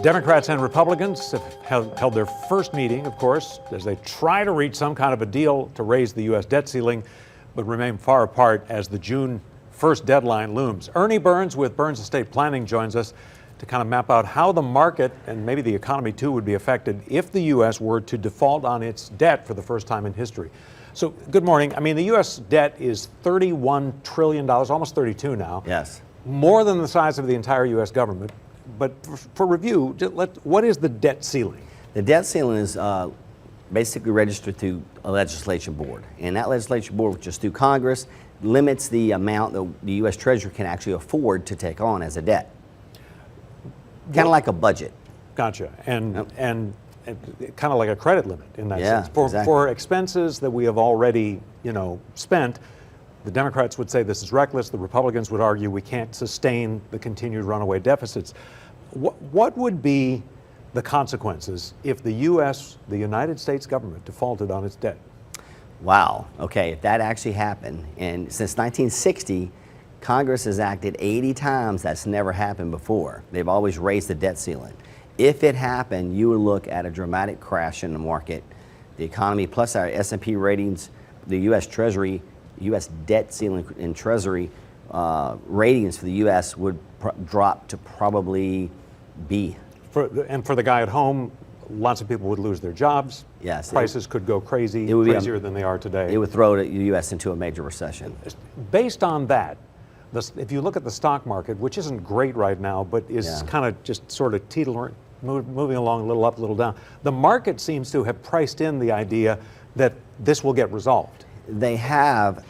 Democrats and Republicans have held their first meeting, of course, as they try to reach some kind of a deal to raise the U.S. debt ceiling, but remain far apart as the June 1st deadline looms. Ernie Burns with Burns Estate Planning joins us to kind of map out how the market and maybe the economy too would be affected if the U.S. were to default on its debt for the first time in history. So, good morning. I mean, the U.S. debt is $31 trillion, almost 32 now. Yes. More than the size of the entire U.S. government. But for review, what is the debt ceiling? The debt ceiling is basically registered through a legislation board. And that legislation board, which is through Congress, limits the amount that the U.S. Treasury can actually afford to take on as a debt. Kind of like a budget. Gotcha. And kind of like a credit limit in that sense. Exactly. For expenses that we have already, spent, the Democrats would say this is reckless. The Republicans would argue we can't sustain the continued runaway deficits. What would be the consequences if the U.S., the United States government, defaulted on its debt? Wow. Okay, if that actually happened, and since 1960, Congress has acted 80 times. That's never happened before. They've always raised the debt ceiling. If it happened, you would look at a dramatic crash in the market. The economy, plus our S&P ratings, the U.S. Treasury, U.S. debt ceiling and Treasury ratings for the U.S. would drop to probably B. And for the guy at home, lots of people would lose their jobs. Yes. Prices could go crazy, crazier than they are today. It would throw the U.S. into a major recession. Based on that, if you look at the stock market, which isn't great right now, but is kind of just sort of moving along a little up, a little down, the market seems to have priced in the idea that this will get resolved. They have,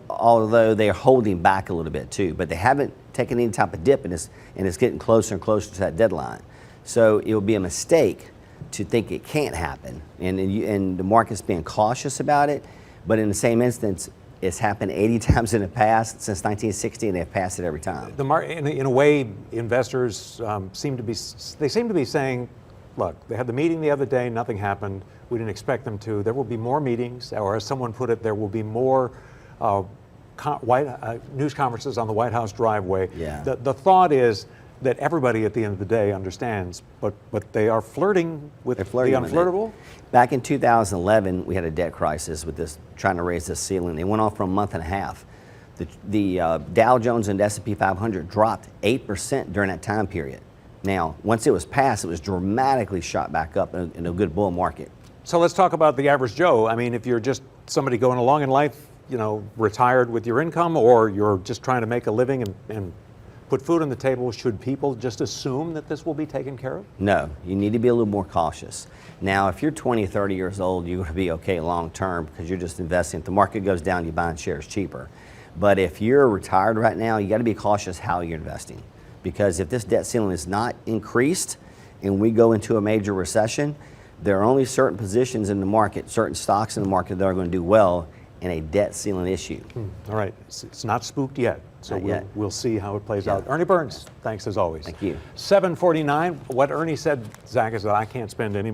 although they're holding back a little bit too, but they haven't taken any type of dip, and it's getting closer and closer to that deadline. So it would be a mistake to think it can't happen, and the market's being cautious about it. But in the same instance, it's happened 80 times in the past since 1960, and they've passed it every time. In a way, investors seem to be saying, look, they had the meeting the other day, nothing happened. We didn't expect them to. There will be more meetings, or as someone put it, there will be more news conferences on the White House driveway. Yeah. The thought is that everybody at the end of the day understands, but they are flirting with the unflirtable. Back in 2011, we had a debt crisis with this, trying to raise this ceiling. They went on for a month and a half. The Dow Jones and S&P 500 dropped 8% during that time period. Now, once it was passed, it was dramatically shot back up in a good bull market. So let's talk about the average Joe. I mean, if you're just somebody going along in life, retired with your income, or you're just trying to make a living and put food on the table, should people just assume that this will be taken care of? No, you need to be a little more cautious. Now, if you're 20, 30 years old, you're going to be okay long term because you're just investing. If the market goes down, you're buying shares cheaper. But if you're retired right now, you got to be cautious how you're investing. Because if this debt ceiling is not increased and we go into a major recession, there are only certain positions in the market, certain stocks in the market that are going to do well in a debt ceiling issue. All right, it's not spooked yet, so we'll see how it plays out. Ernie Burns, thanks as always. Thank you. 7:49. What Ernie said, Zach, is that I can't spend any